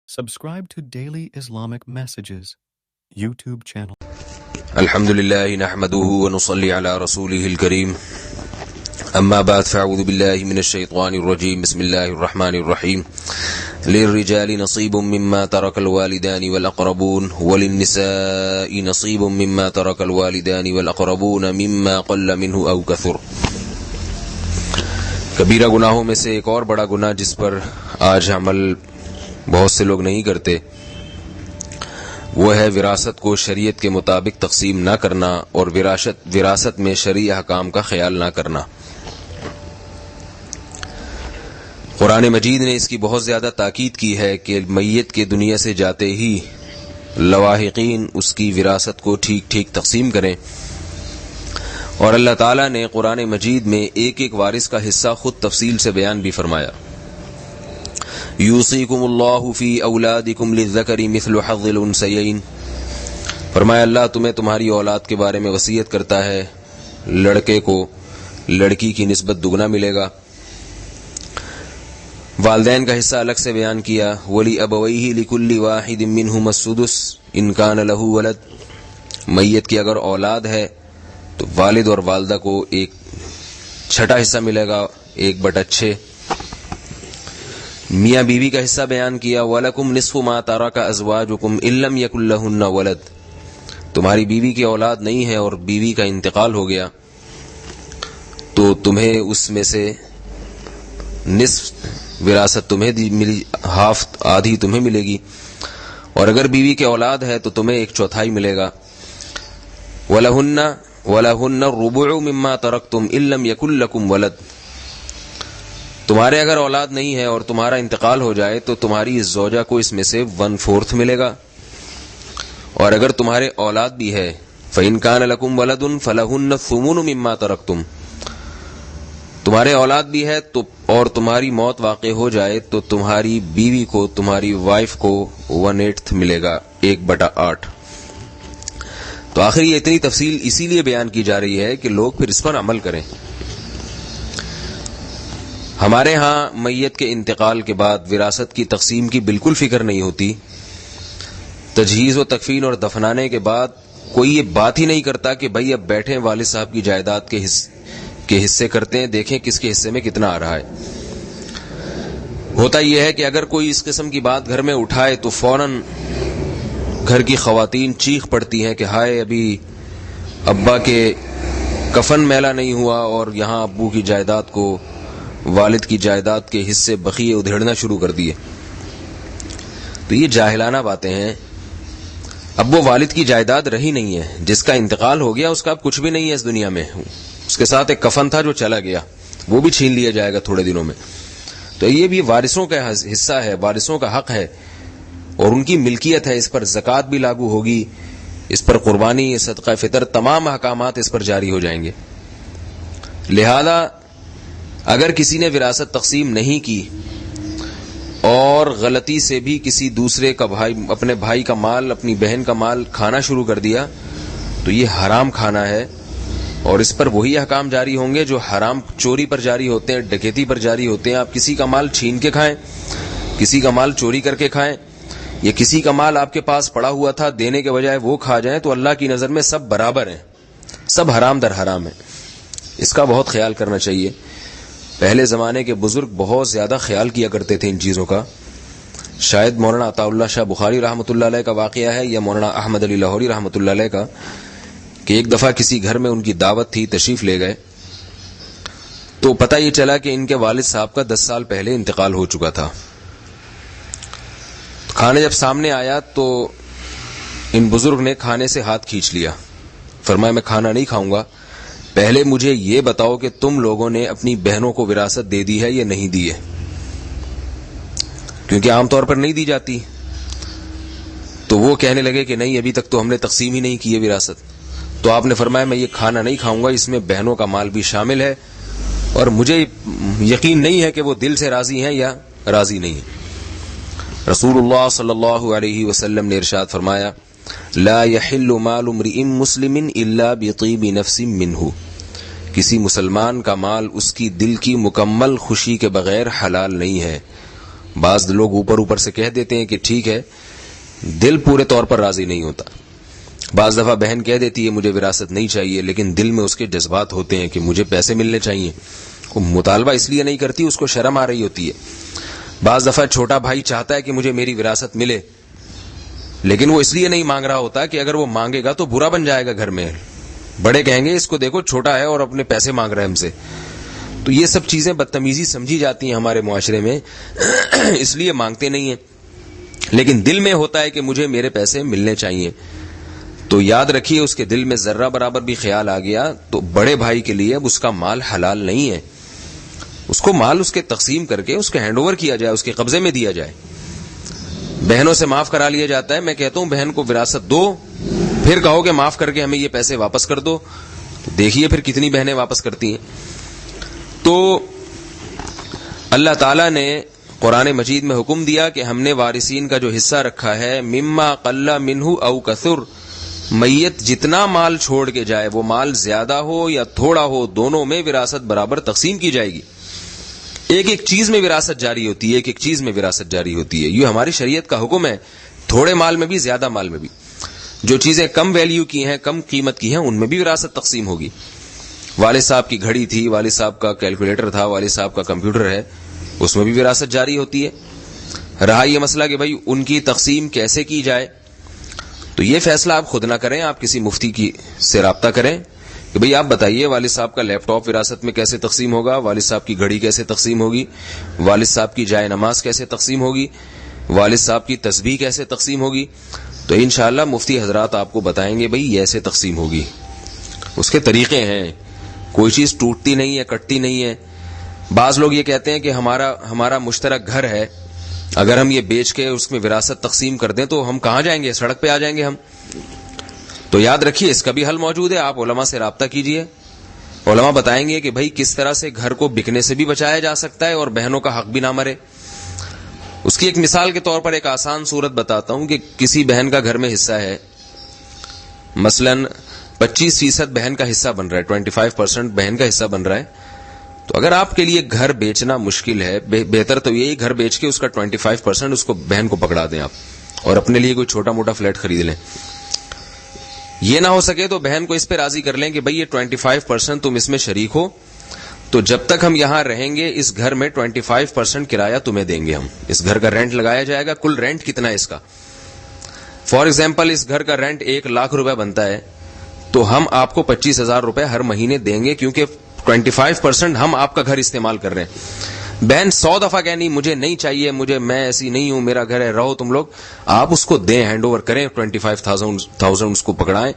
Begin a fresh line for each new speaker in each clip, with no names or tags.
Subscribe to Daily Islamic Messages YouTube channel.
الحمد لله نحمده ونصلي على رسوله الكريم أما بعد فأعوذ بالله من الشيطان الرجيم بسم الله الرحمن الرحيم للرجال نصيب مما ترك الوالدان والأقربون وللنساء نصيب مما ترك الوالدان والأقربون مما قل منه أو كثر. کبیرہ گناہوں میں سے ایک اور بڑا گناہ جس پر آج عمل بہت سے لوگ نہیں کرتے وہ ہے وراثت کو شریعت کے مطابق تقسیم نہ کرنا اور وراثت میں شرعی احکام کا خیال نہ کرنا. قرآن مجید نے اس کی بہت زیادہ تاکید کی ہے کہ میت کے دنیا سے جاتے ہی لواحقین اس کی وراثت کو ٹھیک ٹھیک تقسیم کریں، اور اللہ تعالیٰ نے قرآن مجید میں ایک ایک وارث کا حصہ خود تفصیل سے بیان بھی فرمایا. یوصیکم اللہ فی اولادکم للذکر مثل حظ الانثیین، فرمایا اللہ تمہیں تمہاری اولاد کے بارے میں وصیت کرتا ہے، لڑکے کو لڑکی کی نسبت دگنا ملے گا. والدین کا حصہ الگ سے بیان کیا، ولی ابویہ لکل واحد منہما السدس ان کان لہ ولد، میت کی اگر اولاد ہے تو والد اور والدہ کو ایک چھٹا حصہ ملے گا، 1/6. میاں بیوی کا حصہ بیان کیا، وَلَكُمْ نِصْفُ مَا تَرَكَ أَزْوَاجُكُمْ إِن لَّمْ يَكُن لَّهُنَّ وَلَدٌ، تمہاری بیوی کی اولاد نہیں ہے اور بیوی کا انتقال ہو گیا تو تمہیں اس میں سے نصف وراثت تمہیں ملی، ہاف آدھی تمہیں ملے گی، اور اگر بیوی کی اولاد ہے تو تمہیں 1/4 ملے گا. وَلَهُنَّ الرُّبُعُ مِمَّا تَرَكْتُمْ إِن لَّمْ يَكُن لَّكُمْ وَلَدٌ، تمہارے اگر اولاد نہیں ہے اور تمہارا انتقال ہو جائے تو تمہاری زوجہ کو اس میں سے 1/4 ملے گا، اور اگر تمہارے اولاد بھی ہے فَإِن كَانَ لَكُمْ وَلَدٌ فَلَهُنَّ الثُّمُنُ مِمَّا تَرَكْتُمْ، تمہارے اولاد بھی ہے تو اور تمہاری موت واقع ہو جائے تو تمہاری بیوی کو، تمہاری وائف کو 1/8 ملے گا، 1/8. تو آخر یہ اتنی تفصیل اسی لیے بیان کی جا رہی ہے کہ لوگ پھر اس پر عمل کریں. ہمارے ہاں میت کے انتقال کے بعد وراثت کی تقسیم کی بالکل فکر نہیں ہوتی. تجہیز و تکفین اور دفنانے کے بعد کوئی یہ بات ہی نہیں کرتا کہ بھائی اب بیٹھیں والد صاحب کی جائیداد کے حصے کرتے ہیں، دیکھیں کس کے حصے میں کتنا آ رہا ہے. ہوتا یہ ہے کہ اگر کوئی اس قسم کی بات گھر میں اٹھائے تو فوراً گھر کی خواتین چیخ پڑتی ہیں کہ ہائے ابھی ابا کے کفن میلا نہیں ہوا اور یہاں ابو کی جائیداد کو، والد کی جائیداد کے حصے بقیے ادھیڑنا شروع کر دیے. تو یہ جاہلانہ باتیں ہیں. اب وہ والد کی جائیداد رہی نہیں ہے، جس کا انتقال ہو گیا اس کا اب کچھ بھی نہیں ہے اس دنیا میں. اس کے ساتھ ایک کفن تھا جو چلا گیا، وہ بھی چھین لیا جائے گا تھوڑے دنوں میں. تو یہ بھی وارثوں کا حصہ ہے، وارثوں کا حق ہے اور ان کی ملکیت ہے. اس پر زکوٰۃ بھی لاگو ہوگی، اس پر قربانی، صدقہ فطر، تمام احکامات اس پر جاری ہو جائیں گے. لہذا اگر کسی نے وراثت تقسیم نہیں کی اور غلطی سے بھی کسی دوسرے کا بھائی، اپنے بھائی کا مال، اپنی بہن کا مال کھانا شروع کر دیا تو یہ حرام کھانا ہے، اور اس پر وہی احکام جاری ہوں گے جو حرام چوری پر جاری ہوتے ہیں، ڈکیتی پر جاری ہوتے ہیں. آپ کسی کا مال چھین کے کھائیں، کسی کا مال چوری کر کے کھائیں، یا کسی کا مال آپ کے پاس پڑا ہوا تھا دینے کے بجائے وہ کھا جائیں، تو اللہ کی نظر میں سب برابر ہیں، سب حرام در حرام ہیں. اس کا بہت خیال کرنا چاہیے. پہلے زمانے کے بزرگ بہت زیادہ خیال کیا کرتے تھے ان چیزوں کا. شاید مولانا عطا اللہ شاہ بخاری رحمۃ اللہ علیہ کا واقعہ ہے یا مولانا احمد علی لاہوری رحمۃ اللہ علیہ کا، کہ ایک دفعہ کسی گھر میں ان کی دعوت تھی، تشریف لے گئے تو پتہ یہ چلا کہ ان کے والد صاحب کا 10 سال پہلے انتقال ہو چکا تھا. کھانے جب سامنے آیا تو ان بزرگ نے کھانے سے ہاتھ کھینچ لیا، فرمایا میں کھانا نہیں کھاؤں گا، پہلے مجھے یہ بتاؤ کہ تم لوگوں نے اپنی بہنوں کو وراثت دے دی ہے یا نہیں دی ہے، کیونکہ عام طور پر نہیں دی جاتی. تو وہ کہنے لگے کہ نہیں ابھی تک تو ہم نے تقسیم ہی نہیں کی ہے وراثت. تو آپ نے فرمایا میں یہ کھانا نہیں کھاؤں گا، اس میں بہنوں کا مال بھی شامل ہے، اور مجھے یقین نہیں ہے کہ وہ دل سے راضی ہیں یا راضی نہیں ہیں. رسول اللہ صلی اللہ علیہ وسلم نے ارشاد فرمایا لا يحل مال امرئ مسلم الا بطیب نفس منہ، کسی مسلمان کا مال اس کی دل کی مکمل خوشی کے بغیر حلال نہیں ہے بعض لوگ اوپر اوپر سے کہہ دیتے ہیں کہ ٹھیک ہے، دل پورے طور پر راضی نہیں ہوتا. بعض دفعہ بہن کہہ دیتی ہے مجھے وراثت نہیں چاہیے، لیکن دل میں اس کے جذبات ہوتے ہیں کہ مجھے پیسے ملنے چاہیے. وہ مطالبہ اس لیے نہیں کرتی، اس کو شرم آ رہی ہوتی ہے. بعض دفعہ چھوٹا بھائی چاہتا ہے کہ مجھے میری وراثت ملے، لیکن وہ اس لیے نہیں مانگ رہا ہوتا کہ اگر وہ مانگے گا تو برا بن جائے گا گھر میں. بڑے کہیں گے اس کو دیکھو چھوٹا ہے اور اپنے پیسے مانگ رہا ہے ہم سے. تو یہ سب چیزیں بدتمیزی سمجھی جاتی ہیں ہمارے معاشرے میں، اس لیے مانگتے نہیں ہیں. لیکن دل میں ہوتا ہے کہ مجھے میرے پیسے ملنے چاہیے. تو یاد رکھیے اس کے دل میں ذرہ برابر بھی خیال آ گیا تو بڑے بھائی کے لیے اب اس کا مال حلال نہیں ہے. اس کو مال اس کے تقسیم کر کے اس کے ہینڈ اوور کیا جائے، اس کے قبضے میں دیا جائے. بہنوں سے معاف کرا لیا جاتا ہے. میں کہتا ہوں بہن کو وراثت دو، پھر کہو کہ معاف کر کے ہمیں یہ پیسے واپس کر دو. تو دیکھیے پھر کتنی بہنیں واپس کرتی ہیں. تو اللہ تعالیٰ نے قرآن مجید میں حکم دیا کہ ہم نے وارثین کا جو حصہ رکھا ہے مما قل منہ او کثر، میت جتنا مال چھوڑ کے جائے وہ مال زیادہ ہو یا تھوڑا ہو، دونوں میں وراثت برابر تقسیم کی جائے گی. ایک ایک چیز میں وراثت جاری ہوتی ہے، ایک ایک چیز میں وراثت جاری ہوتی ہے. یہ ہماری شریعت کا حکم ہے. تھوڑے مال میں بھی زیادہ مال میں بھی. جو چیزیں کم ویلیو کی ہیں، کم قیمت کی ہیں، ان میں بھی وراثت تقسیم ہوگی. والد صاحب کی گھڑی تھی، والد صاحب کا کیلکولیٹر تھا، والد صاحب کا کمپیوٹر ہے، اس میں بھی وراثت جاری ہوتی ہے. رہا یہ مسئلہ کہ بھائی ان کی تقسیم کیسے کی جائے، تو یہ فیصلہ آپ خود نہ کریں، آپ کسی مفتی سے رابطہ کریں کہ بھئی آپ بتائیے والد صاحب کا لیپ ٹاپ وراثت میں کیسے تقسیم ہوگا، والد صاحب کی گھڑی کیسے تقسیم ہوگی، والد صاحب کی جائے نماز کیسے تقسیم ہوگی، والد صاحب کی تسبیح کیسے تقسیم ہوگی. تو انشاءاللہ مفتی حضرات آپ کو بتائیں گے بھئی یہ ایسے تقسیم ہوگی. اس کے طریقے ہیں، کوئی چیز ٹوٹتی نہیں ہے، کٹتی نہیں ہے. بعض لوگ یہ کہتے ہیں کہ ہمارا مشترک گھر ہے، اگر ہم یہ بیچ کے اس میں وراثت تقسیم کر دیں تو ہم کہاں جائیں گے، سڑک پہ آ جائیں گے ہم. تو یاد رکھیے اس کا بھی حل موجود ہے. آپ علماء سے رابطہ کیجئے، علماء بتائیں گے کہ بھائی کس طرح سے گھر کو بکنے سے بھی بچایا جا سکتا ہے اور بہنوں کا حق بھی نہ مرے. اس کی ایک مثال کے طور پر ایک آسان صورت بتاتا ہوں کہ کسی بہن کا گھر میں حصہ ہے، مثلا 25% بہن کا حصہ بن رہا ہے، 25% بہن کا حصہ بن رہا ہے. تو اگر آپ کے لیے گھر بیچنا مشکل ہے، بہتر تو یہی گھر بیچ کے اس کا 25% اس کو بہن کو پکڑا دیں آپ، اور اپنے لیے کوئی چھوٹا موٹا فلیٹ خرید لیں. یہ نہ ہو سکے تو بہن کو اس پہ راضی کر لیں کہ بھئی یہ 25% تم اس میں شریک ہو، تو جب تک ہم یہاں رہیں گے اس گھر میں 25% کرایہ تمہیں دیں گے. ہم اس گھر کا رینٹ لگایا جائے گا. کل رینٹ کتنا ہے اس کا؟ فار ایگزامپل اس گھر کا رینٹ 1,00,000 روپے بنتا ہے، تو ہم آپ کو 25,000 روپے ہر مہینے دیں گے، کیونکہ 25% ہم آپ کا گھر استعمال کر رہے ہیں. بہن 100 دفعہ کہنی مجھے نہیں چاہیے، میں ایسی نہیں ہوں، میرا گھر ہے، رہو تم لوگ. آپ اس کو دیں، ہینڈ اوور کریں، 25,000 اس کو پکڑائیں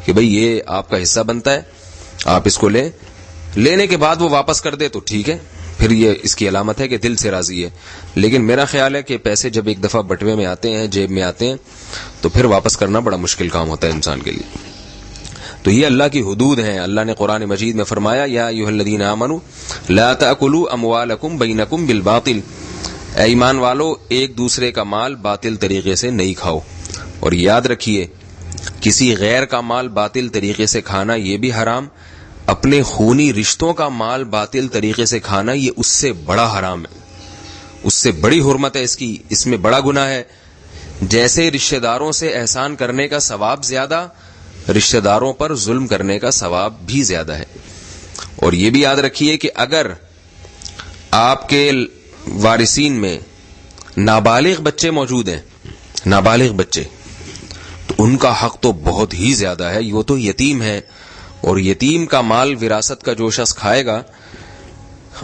کہ بھئی یہ آپ کا حصہ بنتا ہے، آپ اس کو لیں. لینے کے بعد وہ واپس کر دے تو ٹھیک ہے، پھر یہ اس کی علامت ہے کہ دل سے راضی ہے. لیکن میرا خیال ہے کہ پیسے جب ایک دفعہ بٹوے میں آتے ہیں، جیب میں آتے ہیں، تو پھر واپس کرنا بڑا مشکل کام ہوتا ہے انسان کے لیے. تو یہ اللہ کی حدود ہیں. اللہ نے قرآن مجید میں فرمایا یا ایھا الذین آمنوا لا تأکلوا اموالکم بینکم بالباطل، اے ایمان والو ایک دوسرے کا مال باطل طریقے سے نہیں کھاؤ. اور یاد رکھیے کسی غیر کا مال باطل طریقے سے کھانا یہ بھی حرام، اپنے خونی رشتوں کا مال باطل طریقے سے کھانا یہ اس سے بڑا حرام ہے، اس سے بڑی حرمت ہے اس کی، اس میں بڑا گناہ ہے. جیسے رشتہ داروں سے احسان کرنے کا ثواب زیادہ، رشتہ داروں پر ظلم کرنے کا ثواب بھی زیادہ ہے. اور یہ بھی یاد رکھیے کہ اگر آپ کے وارثین میں نابالغ بچے موجود ہیں، نابالغ بچے، تو ان کا حق تو بہت ہی زیادہ ہے. وہ تو یتیم ہے، اور یتیم کا مال وراثت کا جو شخص کھائے گا،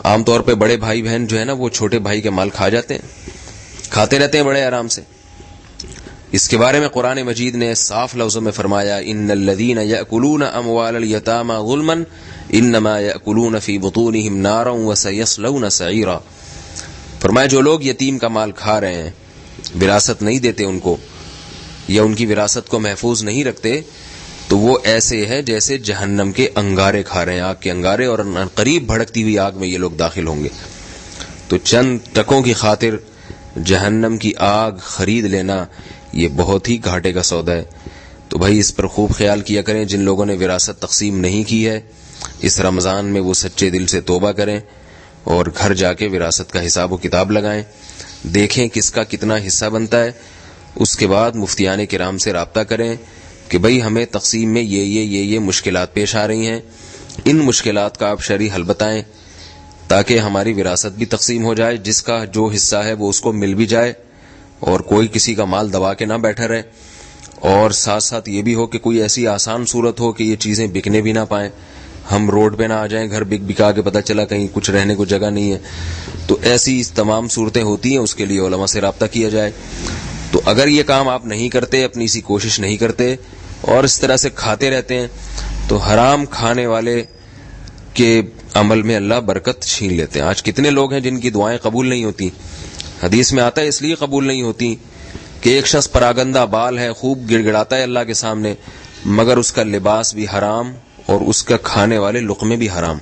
عام طور پہ بڑے بھائی بہن جو ہے نا وہ چھوٹے بھائی کے مال کھا جاتے ہیں، کھاتے رہتے ہیں بڑے آرام سے. اس کے بارے میں قرآن مجید نے صاف لفظوں میں فرمایا ان الذین یأکلون اموال الیتامی ظلما انما یأکلون فی بطونہم نارا وسیصلون سعیرا. فرمایا جو لوگ یتیم کا مال کھا رہے ہیں، وراثت نہیں دیتے ان کو، یا ان کی وراثت کو محفوظ نہیں رکھتے، تو وہ ایسے ہے جیسے جہنم کے انگارے کھا رہے ہیں، آگ کے انگارے، اور قریب بھڑکتی ہوئی آگ میں یہ لوگ داخل ہوں گے. تو چند ٹکوں کی خاطر جہنم کی آگ خرید لینا یہ بہت ہی گھاٹے کا سودا ہے. تو بھائی اس پر خوب خیال کیا کریں. جن لوگوں نے وراثت تقسیم نہیں کی ہے اس رمضان میں وہ سچے دل سے توبہ کریں اور گھر جا کے وراثت کا حساب و کتاب لگائیں. دیکھیں کس کا کتنا حصہ بنتا ہے. اس کے بعد مفتیان کرام سے رابطہ کریں کہ بھئی ہمیں تقسیم میں یہ مشکلات پیش آ رہی ہیں، ان مشکلات کا آپ شرعی حل بتائیں تاکہ ہماری وراثت بھی تقسیم ہو جائے، جس کا جو حصہ ہے وہ اس کو مل بھی جائے اور کوئی کسی کا مال دبا کے نہ بیٹھا رہے. اور ساتھ ساتھ یہ بھی ہو کہ کوئی ایسی آسان صورت ہو کہ یہ چیزیں بکنے بھی نہ پائیں، ہم روڈ پہ نہ آ جائیں گھر بکا کے پتہ چلا کہیں کچھ رہنے کو جگہ نہیں ہے. تو ایسی تمام صورتیں ہوتی ہیں، اس کے لیے علماء سے رابطہ کیا جائے. تو اگر یہ کام آپ نہیں کرتے، اپنی سی کوشش نہیں کرتے اور اس طرح سے کھاتے رہتے ہیں تو حرام کھانے والے کے عمل میں اللہ برکت چھین لیتے ہیں. آج کتنے لوگ ہیں جن کی دعائیں قبول نہیں ہوتی. حدیث میں آتا ہے اس لیے قبول نہیں ہوتی کہ ایک شخص پراگندہ بال ہے، خوب گڑ گڑاتا ہے اللہ کے سامنے، مگر اس کا لباس بھی حرام اور اس کا کھانے والے لقمے بھی حرام.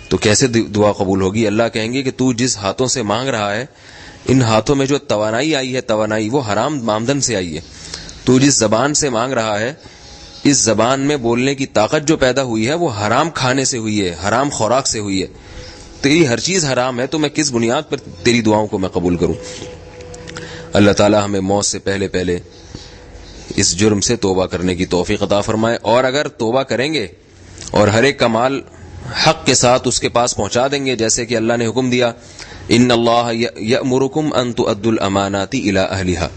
تو کیسے دعا قبول ہوگی؟ اللہ کہیں گے کہ تو جس ہاتھوں سے مانگ رہا ہے، ان ہاتھوں میں جو توانائی آئی ہے، توانائی وہ حرام آمدن سے آئی ہے. تو جس زبان سے مانگ رہا ہے، اس زبان میں بولنے کی طاقت جو پیدا ہوئی ہے وہ حرام کھانے سے ہوئی ہے، حرام خوراک سے ہوئی ہے. تیری ہر چیز حرام ہے، تو میں کس بنیاد پر تیری دعاؤں کو میں قبول کروں؟ اللہ تعالی ہمیں موت سے پہلے اس جرم سے توبہ کرنے کی توفیق عطا فرمائے. اور اگر توبہ کریں گے اور ہر ایک کا مال حق کے ساتھ اس کے پاس پہنچا دیں گے، جیسے کہ اللہ نے حکم دیا ان اللہ یأمرکم ان تؤدوا الامانات الی اہلھا،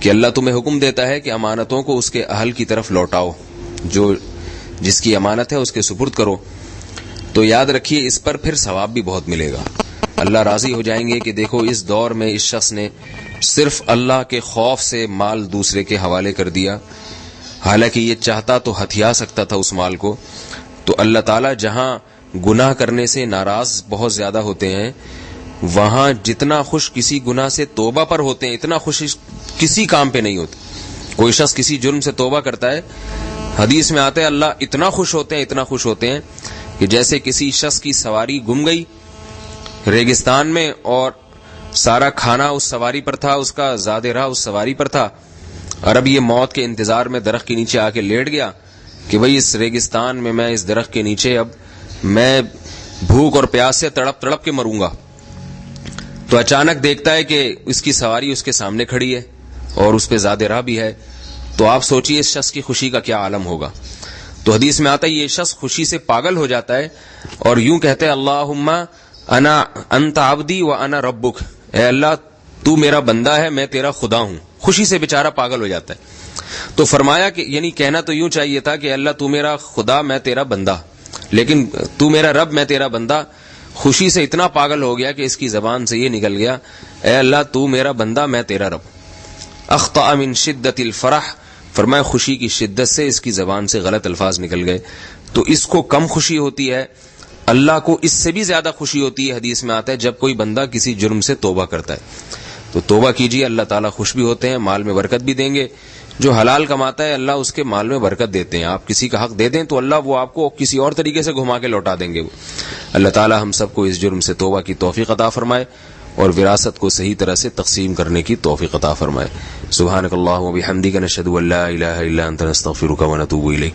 کہ اللہ تمہیں حکم دیتا ہے کہ امانتوں کو اس کے اہل کی طرف لوٹاؤ، جو جس کی امانت ہے اس کے سپرد کرو. تو یاد رکھیے اس پر پھر ثواب بھی بہت ملے گا. اللہ راضی ہو جائیں گے کہ دیکھو اس دور میں اس شخص نے صرف اللہ کے خوف سے مال دوسرے کے حوالے کر دیا، حالانکہ یہ چاہتا تو ہتھیا سکتا تھا اس مال کو. تو اللہ تعالیٰ جہاں گناہ کرنے سے ناراض بہت زیادہ ہوتے ہیں، وہاں جتنا خوش کسی گناہ سے توبہ پر ہوتے ہیں اتنا خوش کسی کام پہ نہیں ہوتے. کوئی شخص کسی جرم سے توبہ کرتا ہے، حدیث میں آتا ہے اللہ اتنا خوش ہوتے ہیں کہ جیسے کسی شخص کی سواری گم گئی ریگستان میں اور سارا کھانا اس سواری پر تھا، اس کا زاد راہ اس سواری پر تھا، اور اب یہ موت کے انتظار میں درخت کے نیچے آ کے لیٹ گیا کہ بھئی اس ریگستان میں اس درخت کے نیچے اب میں بھوک اور پیاس سے تڑپ کے مروں گا. تو اچانک دیکھتا ہے کہ اس کی سواری اس کے سامنے کھڑی ہے اور اس پہ زاد راہ بھی ہے. تو آپ سوچئے اس شخص کی خوشی کا کیا عالم ہوگا. تو حدیث میں آتا ہے یہ شخص خوشی سے پاگل ہو جاتا ہے اور یوں کہتے ہیں اللہم انت عبدی و انا ربک، اے اللہ تو میرا بندہ ہے، میں تیرا خدا ہوں. خوشی سے بیچارہ پاگل ہو جاتا ہے. تو فرمایا کہ یعنی کہنا تو یوں چاہیے تھا کہ اللہ تو میرا خدا میں تیرا بندہ، لیکن تو میرا رب میں تیرا بندہ. خوشی سے اتنا پاگل ہو گیا کہ اس کی زبان سے یہ نکل گیا اے اللہ تو میرا بندہ میں تیرا رب. اخطأ من شدت الفرح، فرمایا خوشی کی شدت سے اس کی زبان سے غلط الفاظ نکل گئے. تو اس کو کم خوشی ہوتی ہے، اللہ کو اس سے بھی زیادہ خوشی ہوتی ہے. حدیث میں آتا ہے جب کوئی بندہ کسی جرم سے توبہ کرتا ہے تو توبہ کیجیے، اللہ تعالیٰ خوش بھی ہوتے ہیں، مال میں برکت بھی دیں گے. جو حلال کماتا ہے اللہ اس کے مال میں برکت دیتے ہیں. آپ کسی کا حق دے دیں تو اللہ وہ آپ کو کسی اور طریقے سے گھما کے لوٹا دیں گے. اللہ تعالیٰ ہم سب کو اس جرم سے توبہ کی توفیق عطا فرمائے اور وراثت کو صحیح طرح سے تقسیم کرنے کی توفیق عطا فرمائے. سبحانک اللہم و بحمدک، نشہد ان لا الہ الا انت، نستغفرک و نتوب الیک.